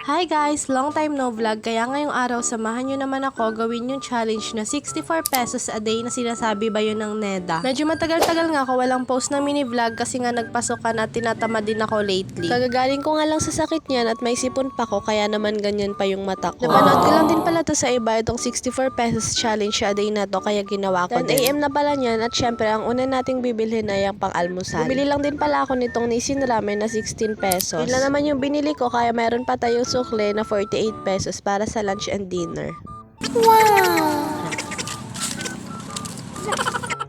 Hi guys! Long time no vlog, kaya ngayong araw samahan nyo naman ako gawin yung challenge na 64 pesos a day na sinasabi ba yun ng NEDA. Medyo matagal-tagal nga ako walang post ng mini vlog kasi nga nagpasukan at tinatamad din ako lately. Kagagaling ko nga lang sa sakit niyan at may sipon pa ko kaya naman ganyan pa yung mata ko. Napanood ko lang din pala to sa iba itong 64 pesos challenge a day na to kaya ginawa ko 10 AM na pala niyan at syempre ang una nating bibilhin ay ang pang-almusal. Bumili lang din pala ako nitong Nissin Ramen na 16 pesos. Yun lang naman yung binili ko kaya meron pa tayong sukle na 48 pesos para sa lunch and dinner. Wow!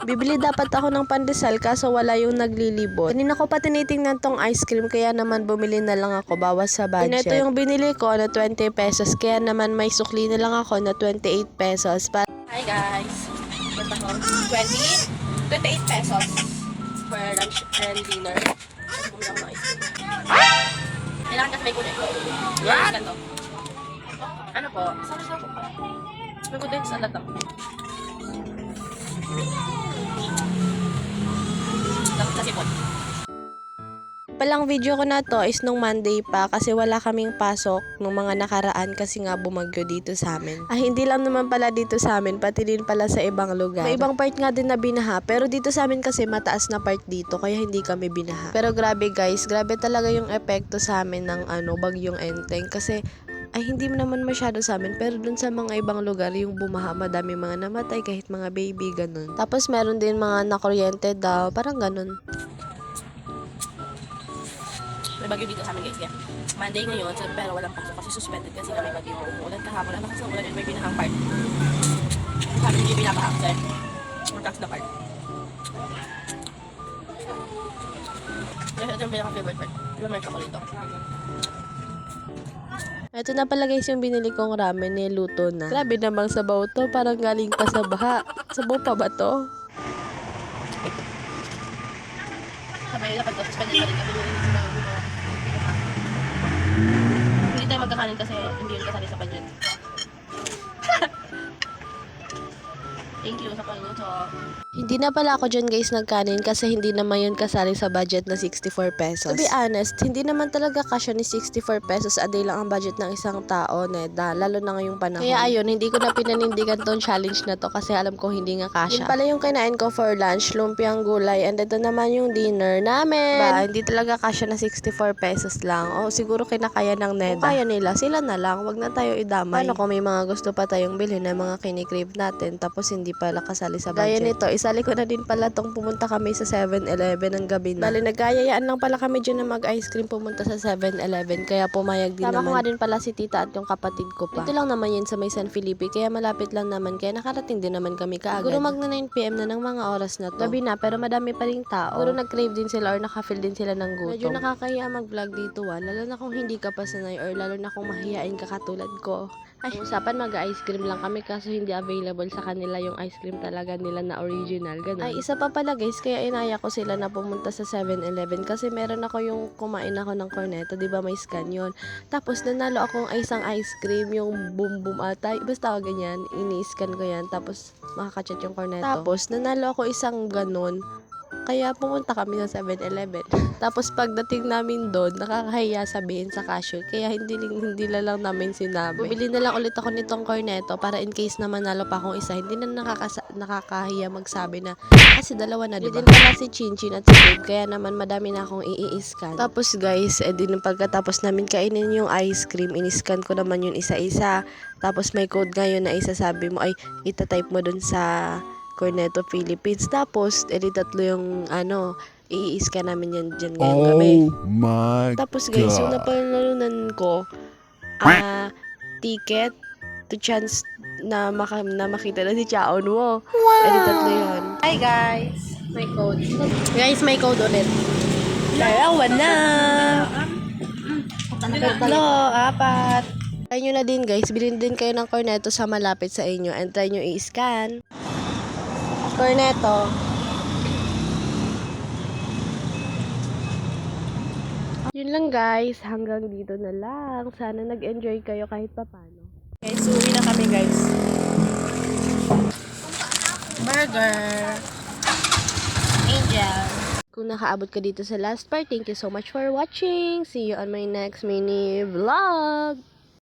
Bibili dapat ako ng pandesal kaso wala yung naglilibot. Kanina ko pa tinitingnan tong ice cream kaya naman bumili na lang ako bawas sa budget. Ito yung binili ko na 20 pesos kaya naman may sukli na lang ako na 28 pesos. Hi guys! Ito ko, 28 pesos for lunch and dinner. Bumili ako ng ice cream. Kailangan kasi may kunin. What? Ano po? Saan po? May kunin sa latam. Kasi po. Palang video ko na to is nung Monday pa kasi wala kaming pasok nung mga nakaraan kasi nga bumagyo dito sa amin. Hindi lang naman pala dito sa amin, pati din pala sa ibang lugar. May ibang part nga din na binaha pero dito sa amin kasi mataas na part dito kaya hindi kami binaha. Pero grabe guys, grabe talaga yung epekto sa amin ng bagyong Enteng kasi hindi naman masyado sa amin pero dun sa mga ibang lugar yung bumaha madami mga namatay kahit mga baby ganun. Tapos meron din mga nakuryente daw, parang ganun. May bagyo dito sa amin guys. Monday ngayon, pero walang pasok kasi suspended kasi may bagyo. Umuulan kahapon. Ano kasi umulan and may binahang part. Sabi hindi binabahang sir. Tax the part. Ito yung pinaka-favorite part. Lumerch ako dito. Ito na pala guys yung binili kong ramen, niluto na. Grabe namang sabaw to, parang galing pa sa baha. Sabaw pa ba to? Sabi dapat suspended pa rin kami. Hindi tayo magkakanin kasi hindi yun kasali sa budget. Thank you sa pagluto. Hindi na pala ako dyan guys nagkanin kasi hindi naman yun kasali sa budget na 64 pesos. To be honest, hindi naman talaga kasya ni 64 pesos a day lang ang budget ng isang tao, Neda, lalo na ngayong panahon. Kaya ayun, hindi ko na pinanindigan tong challenge na to kasi alam ko hindi nga kasya. Yun pala yung kinain ko for lunch, lumpiang gulay, and ito naman yung dinner namin. Hindi talaga kasya na 64 pesos lang. Siguro kinakaya ng Neda. Kung kaya nila, sila na lang, wag na tayo idamay. Paano kung may mga gusto pa tayong bilhin na mga kinikrave natin tapos hindi pala kasali sa budget. Gaya nito, isali ko na din pala tong pumunta kami sa 7-Eleven ng gabi na. Bali, nagkayayaan lang pala kami dyan na mag-ice cream pumunta sa 7-Eleven kaya pumayag din naman. Tama ko nga din pala si tita at yung kapatid ko pa. Dito lang naman yun sa may San Felipe kaya malapit lang naman kaya nakarating din naman kami kaagad. Siguro magna 9 PM na ng mga oras na to. Gabi na pero madami pa ring tao. Siguro nag-crave din sila or nakafeel din sila ng gutom. Medyo nakakahiya mag-vlog dito lalo na kung hindi ka pa sanay or lalo na kung mahihain ka katulad ko. Usapan mag-ice cream lang kami kaso hindi available sa kanila yung ice cream talaga nila na original, ganun. Isa pa pala guys, kaya inaya ko sila na pumunta sa 7-Eleven kasi meron ako yung kumain ako ng cornetto, di ba may scan yun. Tapos nanalo akong isang ice cream, yung boom boom ata, basta ganyan, ini-scan ko yan, tapos makakachat yung cornetto. Tapos nanalo ako isang ganun. Kaya pumunta kami sa 7-Eleven. Tapos pagdating namin doon, nakakahiya sabihin sa cashier. Kaya hindi na lang namin sinabi. Bumili na lang ulit ako nitong cornetto para in case na manalo pa akong isa. Hindi na nakakahiya magsabi na kasi dalawa na, diba? Din pala si Chinchin at si Babe. Kaya naman madami na akong i-scan. Tapos guys, din pagkatapos namin kainin yung ice cream, in-scan ko naman yung isa-isa. Tapos may code ngayon na isasabi mo, itatype mo dun sa Cornetto Philippines. Tapos, tatlo yung i-scan namin yan dyan ngayong gabi. Oh my Tapos guys, yung God. napanalunan ko, ticket to chance na makita na si Chaon mo. Wow! Tatlo yun. Hi guys! May code. Guys, may code ulit. Dalawa na! Tatlo, apat. Try nyo na din guys, bilhin din kayo ng cornetto sa malapit sa inyo and try nyo i-scan. Cornetto. Yun lang guys, hanggang dito na lang. Sana nag-enjoy kayo kahit papano. Guys, uwi na kami guys. Burger. Angel. Kung nakaabot ka dito sa last part, thank you so much for watching. See you on my next mini vlog!